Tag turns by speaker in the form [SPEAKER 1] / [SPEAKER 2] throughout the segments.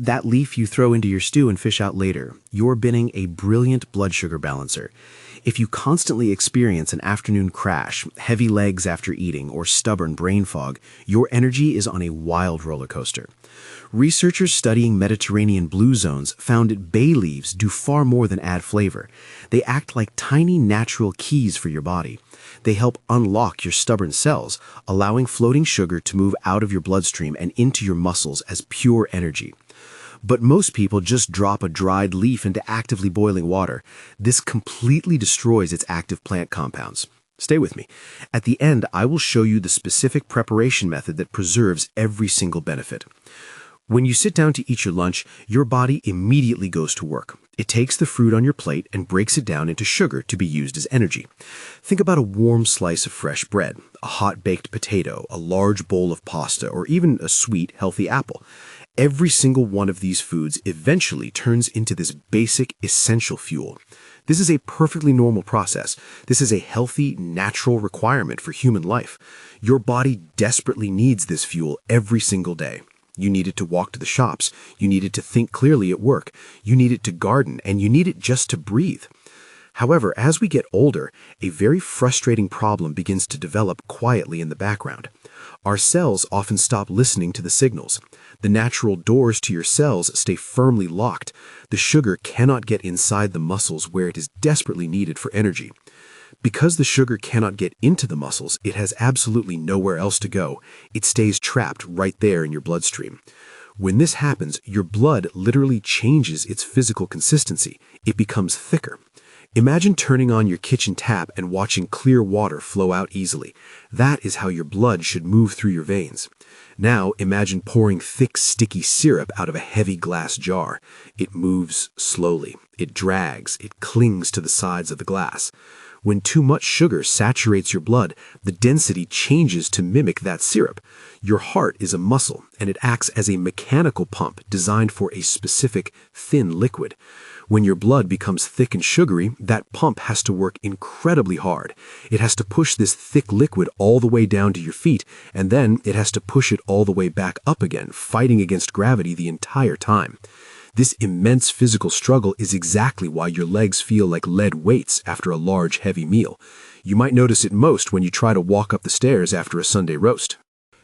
[SPEAKER 1] That leaf you throw into your stew and fish out later, you're binning a brilliant blood sugar balancer. If you constantly experience an afternoon crash, heavy legs after eating, or stubborn brain fog, your energy is on a wild roller coaster. Researchers studying Mediterranean blue zones found that bay leaves do far more than add flavor. They act like tiny natural keys for your body. They help unlock your stubborn cells, allowing floating sugar to move out of your bloodstream and into your muscles as pure energy. But most people just drop a dried leaf into actively boiling water. This completely destroys its active plant compounds. Stay with me. At the end, I will show you the specific preparation method that preserves every single benefit. When you sit down to eat your lunch, your body immediately goes to work. It takes the fruit on your plate and breaks it down into sugar to be used as energy. Think about a warm slice of fresh bread, a hot baked potato, a large bowl of pasta, or even a sweet, healthy apple. Every single one of these foods eventually turns into this basic, essential fuel. This is a perfectly normal process. This is a healthy, natural requirement for human life. Your body desperately needs this fuel every single day. You need it to walk to the shops. You need it to think clearly at work. You need it to garden, and you need it just to breathe. However, as we get older, a very frustrating problem begins to develop quietly in the background. Our cells often stop listening to the signals. The natural doors to your cells stay firmly locked. The sugar cannot get inside the muscles where it is desperately needed for energy. Because the sugar cannot get into the muscles, it has absolutely nowhere else to go. It stays trapped right there in your bloodstream. When this happens, your blood literally changes its physical consistency. It becomes thicker. Imagine turning on your kitchen tap and watching clear water flow out easily. That is how your blood should move through your veins. Now imagine pouring thick, sticky syrup out of a heavy glass jar. It moves slowly. It drags. It clings to the sides of the glass. When too much sugar saturates your blood, the density changes to mimic that syrup. Your heart is a muscle, and it acts as a mechanical pump designed for a specific, thin liquid. When your blood becomes thick and sugary, that pump has to work incredibly hard. It has to push this thick liquid all the way down to your feet, and then it has to push it all the way back up again, fighting against gravity the entire time. This immense physical struggle is exactly why your legs feel like lead weights after a large, heavy meal. You might notice it most when you try to walk up the stairs after a Sunday roast.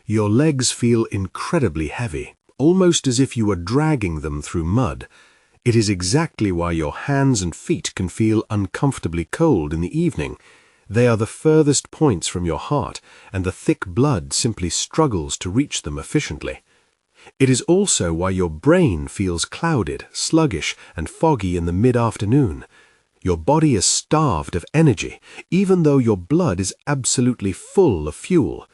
[SPEAKER 2] Your legs feel incredibly heavy, almost as if you were dragging them through mud. It is exactly why your hands and feet can feel uncomfortably cold in the evening. They are the furthest points from your heart, and the thick blood simply struggles to reach them efficiently. It is also why your brain feels clouded, sluggish, and foggy in the mid-afternoon. Your body is starved of energy, even though your blood is absolutely full of fuel.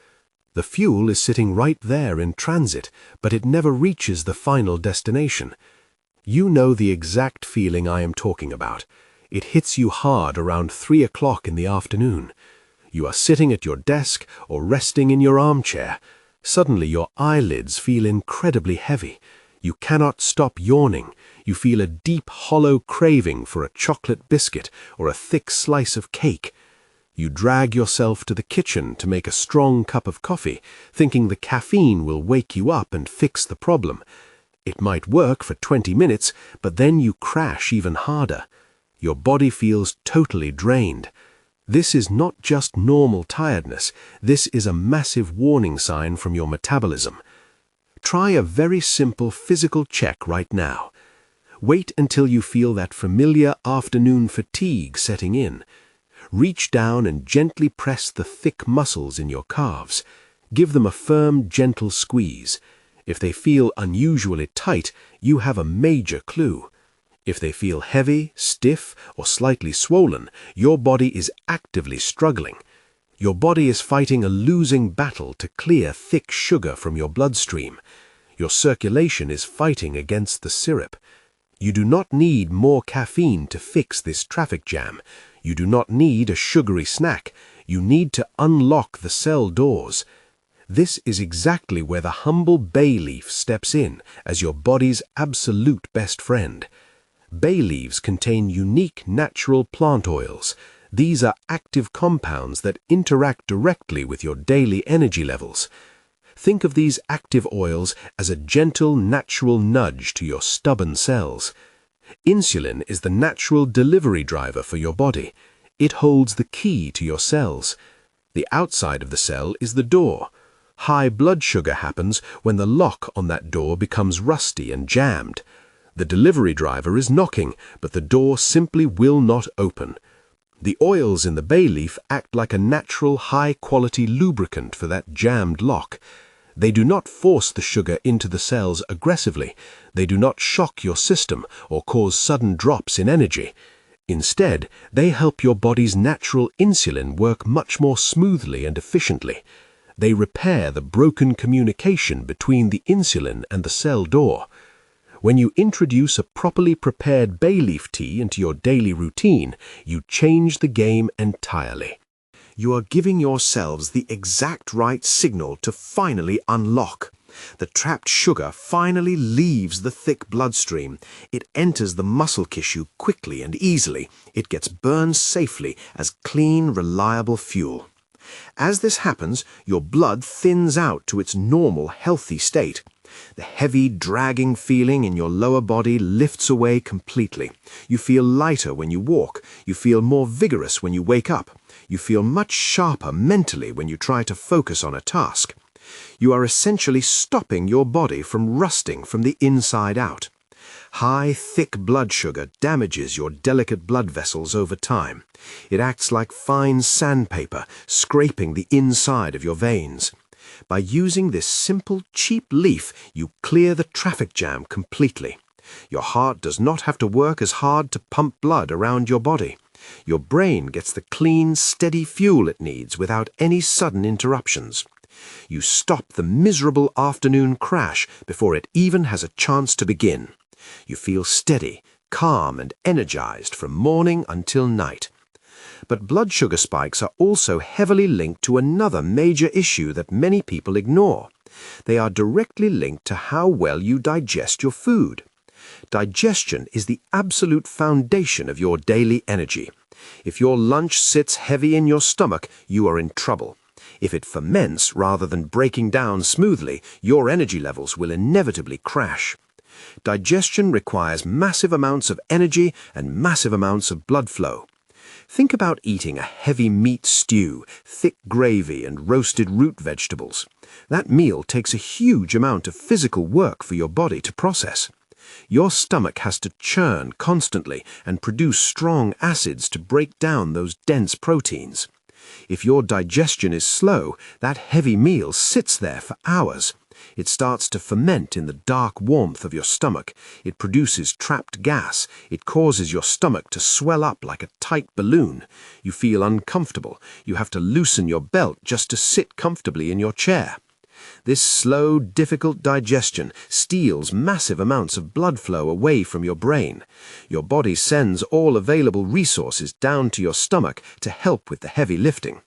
[SPEAKER 2] The fuel is sitting right there in transit, but it never reaches the final destination. You know the exact feeling I am talking about. It hits you hard around 3 o'clock in the afternoon. You are sitting at your desk or resting in your armchair. Suddenly your eyelids feel incredibly heavy. You cannot stop yawning. You feel a deep, hollow craving for a chocolate biscuit or a thick slice of cake. You drag yourself to the kitchen to make a strong cup of coffee, thinking the caffeine will wake you up and fix the problem. It might work for 20 minutes, but then you crash even harder. Your body feels totally drained. This is not just normal tiredness. This is a massive warning sign from your metabolism. Try a very simple physical check right now. Wait until you feel that familiar afternoon fatigue setting in. Reach down and gently press the thick muscles in your calves. Give them a firm, gentle squeeze. If they feel unusually tight, you have a major clue. If they feel heavy, stiff, or slightly swollen, your body is actively struggling. Your body is fighting a losing battle to clear thick sugar from your bloodstream. Your circulation is fighting against the syrup. You do not need more caffeine to fix this traffic jam. You do not need a sugary snack. You need to unlock the cell doors. This is exactly where the humble bay leaf steps in as your body's absolute best friend. Bay leaves contain unique natural plant oils. These are active compounds that interact directly with your daily energy levels. Think of these active oils as a gentle, natural nudge to your stubborn cells. Insulin is the natural delivery driver for your body. It holds the key to your cells. The outside of the cell is the door. High blood sugar happens when the lock on that door becomes rusty and jammed. The delivery driver is knocking, but the door simply will not open. The oils in the bay leaf act like a natural, high-quality lubricant for that jammed lock. They do not force the sugar into the cells aggressively. They do not shock your system or cause sudden drops in energy. Instead, they help your body's natural insulin work much more smoothly and efficiently. They repair the broken communication between the insulin and the cell door. When you introduce a properly prepared bay leaf tea into your daily routine, you change the game entirely.
[SPEAKER 1] You are giving yourselves the exact right signal to finally unlock. The trapped sugar finally leaves the thick bloodstream. It enters the muscle tissue quickly and easily. It gets burned safely as clean, reliable fuel. As this happens, your blood thins out to its normal, healthy state. The heavy, dragging feeling in your lower body lifts away completely. You feel lighter when you walk. You feel more vigorous when you wake up. You feel much sharper mentally when you try to focus on a task. You are essentially stopping your body from rusting from the inside out. High, thick blood sugar damages your delicate blood vessels over time. It acts like fine sandpaper, scraping the inside of your veins. By using this simple, cheap leaf, you clear the traffic jam completely. Your heart does not have to work as hard to pump blood around your body. Your brain gets the clean, steady fuel it needs without any sudden interruptions. You stop the miserable afternoon crash before it even has a chance to begin. You feel steady, calm, and energized from morning until night. But blood sugar spikes are also heavily linked to another major issue that many people ignore. They are directly linked to how well you digest your food. Digestion is the absolute foundation of your daily energy. If your lunch sits heavy in your stomach, you are in trouble. If it ferments rather than breaking down smoothly, your energy levels will inevitably crash. Digestion requires massive amounts of energy and massive amounts of blood flow. Think about eating a heavy meat stew, thick gravy, and roasted root vegetables. That meal takes a huge amount of physical work for your body to process. Your stomach has to churn constantly and produce strong acids to break down those dense proteins. If your digestion is slow, that heavy meal sits there for hours. It starts to ferment in the dark warmth of your stomach. It produces trapped gas. It causes your stomach to swell up like a tight balloon. You feel uncomfortable. You have to loosen your belt just to sit comfortably in your chair. This slow, difficult digestion steals massive amounts of blood flow away from your brain. Your body sends all available resources down to your stomach to help with the heavy lifting.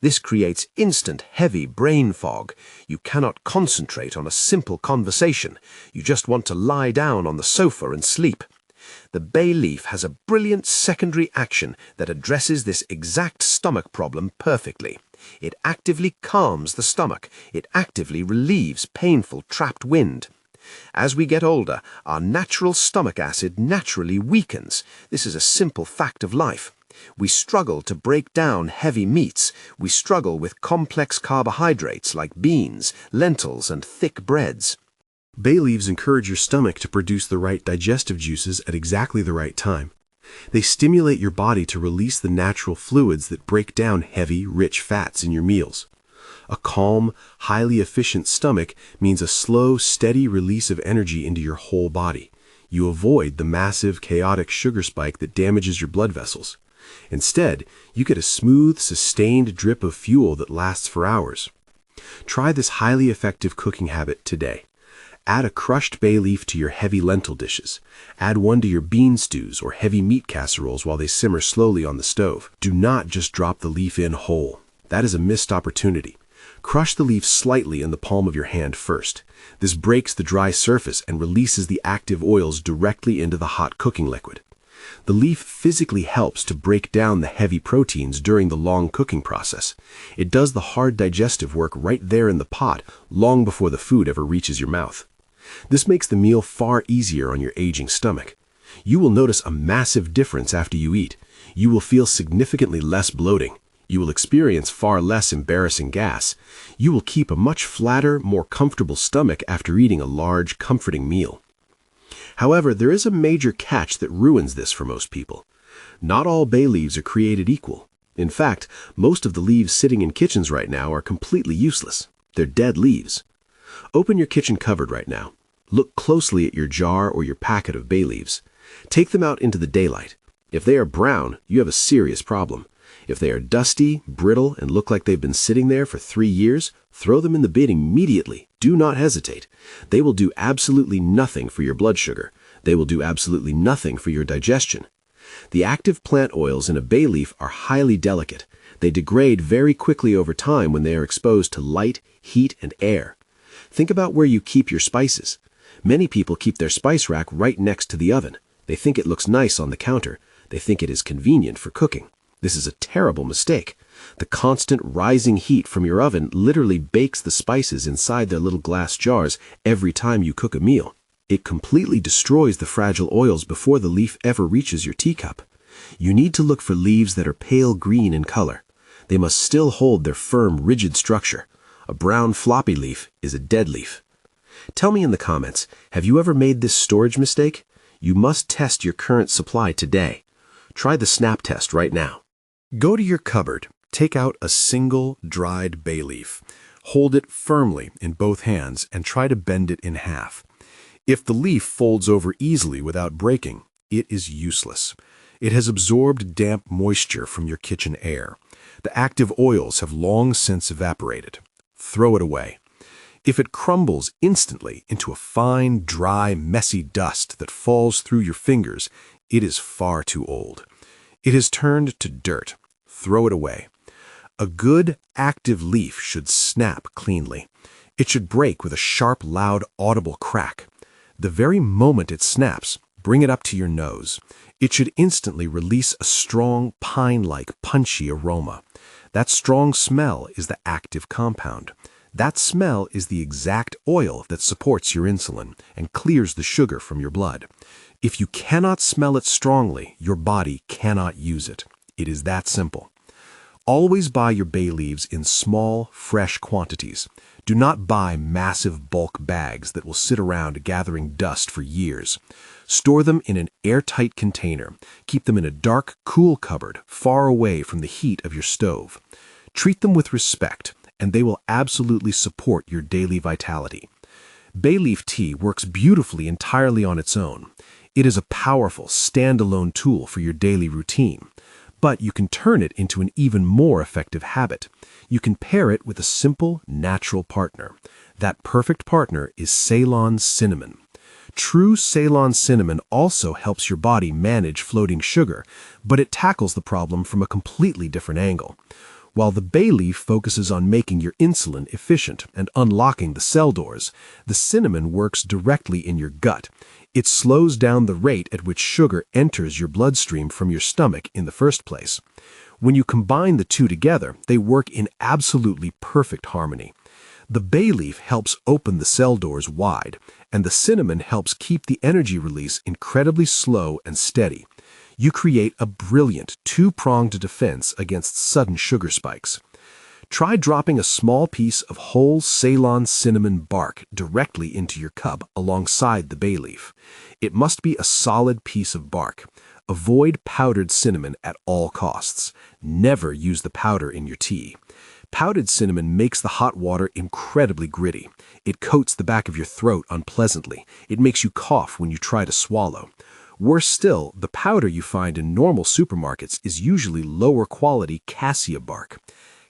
[SPEAKER 1] This creates instant, heavy brain fog. You cannot concentrate on a simple conversation. You just want to lie down on the sofa and sleep. The bay leaf has a brilliant secondary action that addresses this exact stomach problem perfectly. It actively calms the stomach. It actively relieves painful trapped wind. As we get older, our natural stomach acid naturally weakens. This is a simple fact of life. We struggle to break down heavy meats. We struggle with complex carbohydrates like beans, lentils, and thick breads.
[SPEAKER 3] Bay leaves encourage your stomach to produce the right digestive juices at exactly the right time. They stimulate your body to release the natural fluids that break down heavy, rich fats in your meals. A calm, highly efficient stomach means a slow, steady release of energy into your whole body. You avoid the massive, chaotic sugar spike that damages your blood vessels. Instead, you get a smooth, sustained drip of fuel that lasts for hours. Try this highly effective cooking habit today. Add a crushed bay leaf to your heavy lentil dishes. Add one to your bean stews or heavy meat casseroles while they simmer slowly on the stove. Do not just drop the leaf in whole. That is a missed opportunity. Crush the leaf slightly in the palm of your hand first. This breaks the dry surface and releases the active oils directly into the hot cooking liquid. The leaf physically helps to break down the heavy proteins during the long cooking process. It does the hard digestive work right there in the pot, long before the food ever reaches your mouth. This makes the meal far easier on your aging stomach. You will notice a massive difference after you eat. You will feel significantly less bloating. You will experience far less embarrassing gas. You will keep a much flatter, more comfortable stomach after eating a large, comforting meal. However, there is a major catch that ruins this for most people. Not all bay leaves are created equal. In fact, most of the leaves sitting in kitchens right now are completely useless. They're dead leaves. Open your kitchen cupboard right now. Look closely at your jar or your packet of bay leaves. Take them out into the daylight. If they are brown, you have a serious problem. If they are dusty, brittle, and look like they've been sitting there for 3 years, throw them in the bin immediately. Do not hesitate. They will do absolutely nothing for your blood sugar. They will do absolutely nothing for your digestion. The active plant oils in a bay leaf are highly delicate. They degrade very quickly over time when they are exposed to light, heat, and air. Think about where you keep your spices. Many people keep their spice rack right next to the oven. They think it looks nice on the counter. They think it is convenient for cooking. This is a terrible mistake. The constant rising heat from your oven literally bakes the spices inside their little glass jars every time you cook a meal. It completely destroys the fragile oils before the leaf ever reaches your teacup. You need to look for leaves that are pale green in color. They must still hold their firm, rigid structure. A brown floppy leaf is a dead leaf. Tell me in the comments, have you ever made this storage mistake? You must test your current supply today. Try the snap test right now.
[SPEAKER 1] Go to your cupboard, take out a single dried bay leaf. Hold it firmly in both hands and try to bend it in half. If the leaf folds over easily without breaking, it is useless. It has absorbed damp moisture from your kitchen air. The active oils have long since evaporated. Throw it away. If it crumbles instantly into a fine, dry, messy dust that falls through your fingers, it is far too old. It has turned to dirt. Throw it away. A good, active leaf should snap cleanly. It should break with a sharp, loud, audible crack. The very moment it snaps, bring it up to your nose. It should instantly release a strong, pine-like, punchy aroma. That strong smell is the active compound. That smell is the exact oil that supports your insulin and clears the sugar from your blood. If you cannot smell it strongly, your body cannot use it. It is that simple. Always buy your bay leaves in small, fresh quantities. Do not buy massive bulk bags that will sit around gathering dust for years. Store them in an airtight container. Keep them in a dark, cool cupboard, far away from the heat of your stove. Treat them with respect, and they will absolutely support your daily vitality. Bay leaf tea works beautifully entirely on its own. It is a powerful, standalone tool for your daily routine. But you can turn it into an even more effective habit. You can pair it with a simple, natural partner. That perfect partner is Ceylon cinnamon. True Ceylon cinnamon also helps your body manage floating sugar, but it tackles the problem from a completely different angle. While the bay leaf focuses on making your insulin efficient and unlocking the cell doors, the cinnamon works directly in your gut. It slows down the rate at which sugar enters your bloodstream from your stomach in the first place. When you combine the two together, they work in absolutely perfect harmony. The bay leaf helps open the cell doors wide, and the cinnamon helps keep the energy release incredibly slow and steady. You create a brilliant two-pronged defense against sudden sugar spikes. Try dropping a small piece of whole Ceylon cinnamon bark directly into your cup alongside the bay leaf. It must be a solid piece of bark. Avoid powdered cinnamon at all costs. Never use the powder in your tea. Powdered cinnamon makes the hot water incredibly gritty. It coats the back of your throat unpleasantly. It makes you cough when you try to swallow. Worse still, the powder you find in normal supermarkets is usually lower quality cassia bark.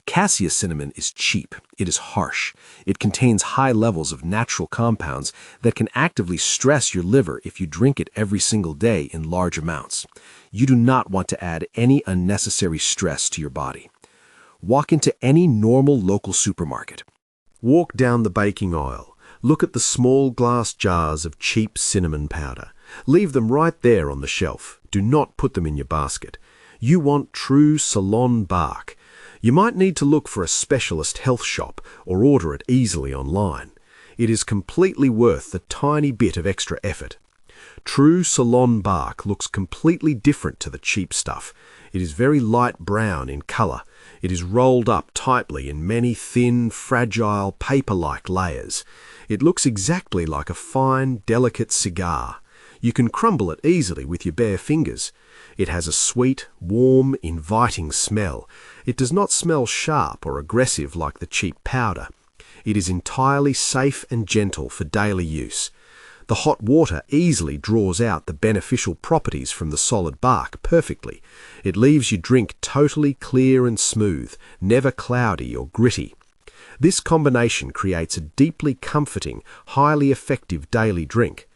[SPEAKER 1] Cassia cinnamon is cheap. It is harsh. It contains high levels of natural compounds that can actively stress your liver if you drink it every single day in large amounts. You do not want to add any unnecessary stress to your body. Walk into any normal local supermarket.
[SPEAKER 3] Walk down the baking aisle. Look at the small glass jars of cheap cinnamon powder. Leave them right there on the shelf. Do not put them in your basket. You want true Ceylon bark. You might need to look for a specialist health shop or order it easily online. It is completely worth the tiny bit of extra effort. True Ceylon bark looks completely different to the cheap stuff. It is very light brown in color. It is rolled up tightly in many thin, fragile, paper-like layers. It looks exactly like a fine, delicate cigar. You can crumble it easily with your bare fingers. It has a sweet, warm, inviting smell. It does not smell sharp or aggressive like the cheap powder. It is entirely safe and gentle for daily use. The hot water easily draws out the beneficial properties from the solid bark perfectly. It leaves your drink totally clear and smooth, never cloudy or gritty. This combination creates a deeply comforting, highly effective daily drink.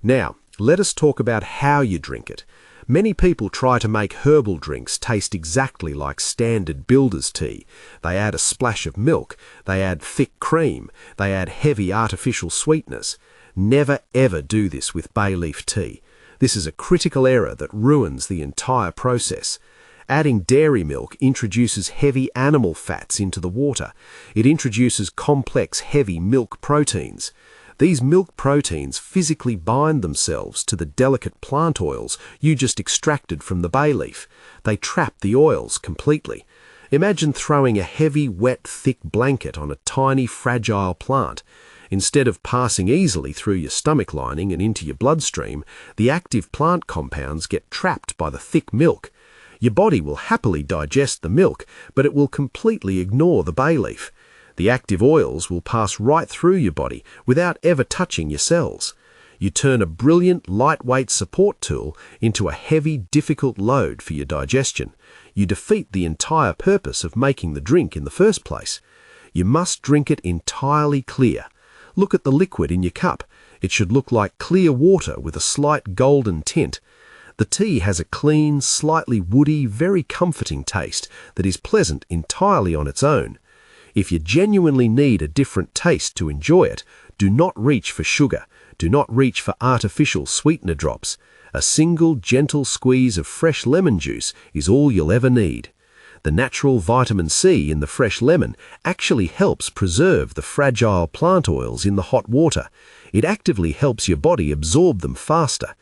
[SPEAKER 3] Now, let us talk about how you drink it. Many people try to make herbal drinks taste exactly like standard builder's tea. They add a splash of milk, they add thick cream, they add heavy artificial sweeteners. Never ever do this with bay leaf tea. This is a critical error that ruins the entire process. Adding dairy milk introduces heavy animal fats into the water. It introduces complex heavy milk proteins. These milk proteins physically bind themselves to the delicate plant oils you just extracted from the bay leaf. They trap the oils completely. Imagine throwing a heavy, wet, thick blanket on a tiny, fragile plant. Instead of passing easily through your stomach lining and into your bloodstream, the active plant compounds get trapped by the thick milk. Your body will happily digest the milk, but it will completely ignore the bay leaf. The active oils will pass right through your body without ever touching your cells. You turn a brilliant, lightweight support tool into a heavy, difficult load for your digestion. You defeat the entire purpose of making the drink in the first place. You must drink it entirely clear. Look at the liquid in your cup. It should look like clear water with a slight golden tint. The tea has a clean, slightly woody, very comforting taste that is pleasant entirely on its own. If you genuinely need a different taste to enjoy it, do not reach for sugar. Do not reach for artificial sweetener drops. A single gentle squeeze of fresh lemon juice is all you'll ever need. The natural vitamin C in the fresh lemon actually helps preserve the fragile plant oils in the hot water. It actively helps your body absorb them faster.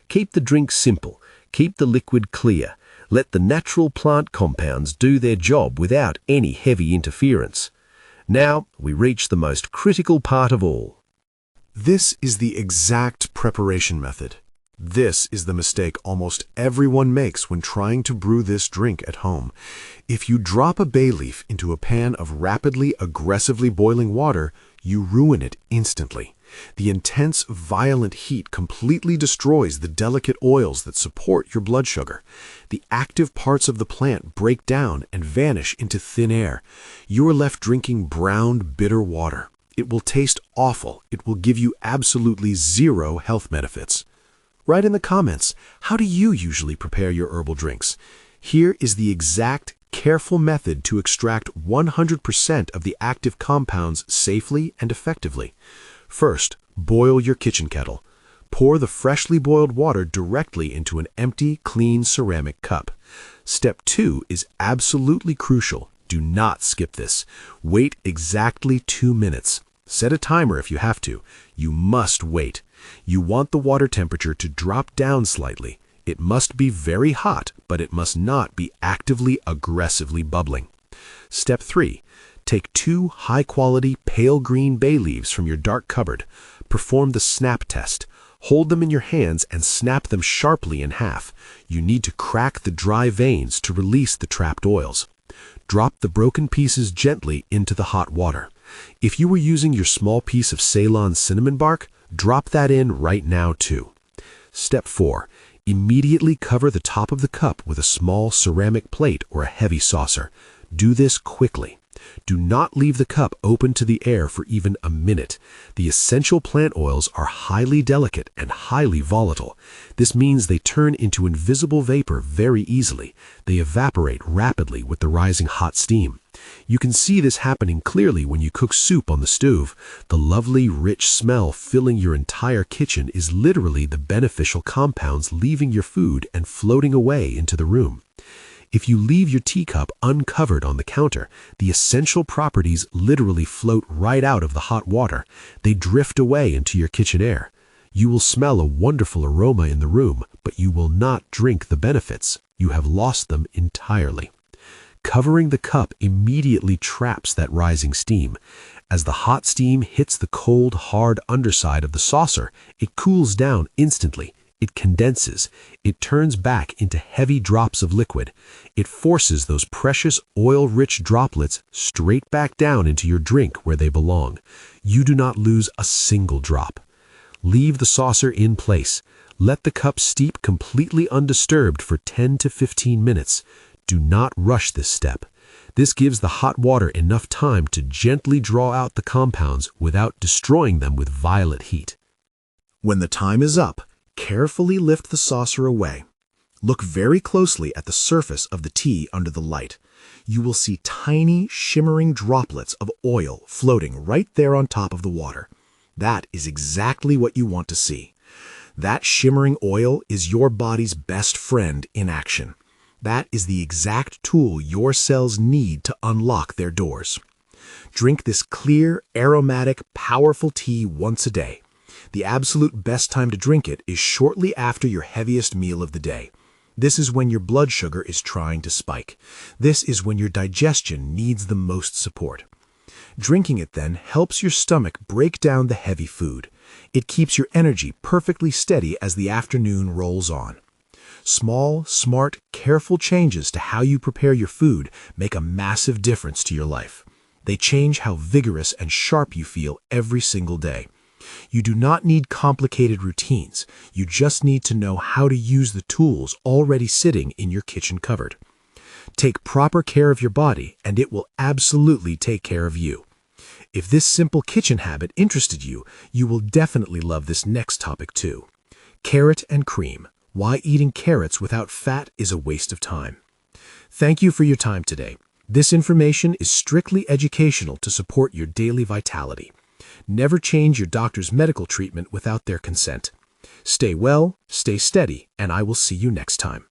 [SPEAKER 3] Keep the drink simple. Keep the liquid clear. Let the natural plant compounds do their job without any heavy interference. Now we reach the most critical part of all.
[SPEAKER 2] This is the exact preparation method. This is the mistake almost everyone makes when trying to brew this drink at home. If you drop a bay leaf into a pan of rapidly, aggressively boiling water, you ruin it instantly. The intense, violent heat completely destroys the delicate oils that support your blood sugar. The active parts of the plant break down and vanish into thin air. You are left drinking brown, bitter water. It will taste awful. It will give you absolutely zero health benefits. Write in the comments, how do you usually prepare your herbal drinks? Here is the exact, careful method to extract 100% of the active compounds safely and effectively. First, boil your kitchen kettle. Pour the freshly boiled water directly into an empty, clean ceramic cup. Step 2 is absolutely crucial. Do not skip this. Wait exactly 2 minutes. Set a timer if you have to. You must wait. You want the water temperature to drop down slightly. It must be very hot, but it must not be actively, aggressively bubbling. Step 3. Take 2 high-quality pale green bay leaves from your dark cupboard. Perform the snap test. Hold them in your hands and snap them sharply in half. You need to crack the dry veins to release the trapped oils. Drop the broken pieces gently into the hot water. If you were using your small piece of Ceylon cinnamon bark, drop that in right now too. Step 4. Immediately cover the top of the cup with a small ceramic plate or a heavy saucer. Do this quickly. Do not leave the cup open to the air for even a minute. The essential plant oils are highly delicate and highly volatile. This means they turn into invisible vapor very easily. They evaporate rapidly with the rising hot steam. You can see this happening clearly when you cook soup on the stove. The lovely, rich smell filling your entire kitchen is literally the beneficial compounds leaving your food and floating away into the room. If you leave your teacup uncovered on the counter, the essential properties literally float right out of the hot water. They drift away into your kitchen air. You will smell a wonderful aroma in the room, but you will not drink the benefits. You have lost them entirely. Covering the cup immediately traps that rising steam. As the hot steam hits the cold, hard underside of the saucer, it cools down instantly. It condenses. It turns back into heavy drops of liquid. It forces those precious oil-rich droplets straight back down into your drink where they belong. You do not lose a single drop. Leave the saucer in place. Let the cup steep completely undisturbed for 10 to 15 minutes. Do not rush this step. This gives the hot water enough time to gently draw out the compounds without destroying them with violent heat.
[SPEAKER 1] When the time is up, carefully lift the saucer away. Look very closely at the surface of the tea under the light. You will see tiny, shimmering droplets of oil floating right there on top of the water. That is exactly what you want to see. That shimmering oil is your body's best friend in action. That is the exact tool your cells need to unlock their doors. Drink this clear, aromatic, powerful tea once a day. The absolute best time to drink it is shortly after your heaviest meal of the day. This is when your blood sugar is trying to spike. This is when your digestion needs the most support. Drinking it then helps your stomach break down the heavy food. It keeps your energy perfectly steady as the afternoon rolls on. Small, smart, careful changes to how you prepare your food make a massive difference to your life. They change how vigorous and sharp you feel every single day. You do not need complicated routines. You just need to know how to use the tools already sitting in your kitchen cupboard. Take proper care of your body, and it will absolutely take care of you. If this simple kitchen habit interested you, you will definitely love this next topic too. Carrot and cream. Why eating carrots without fat is a waste of time. Thank you for your time today. This information is strictly educational to support your daily vitality. Never change your doctor's medical treatment without their consent. Stay well, stay steady, and I will see you next time.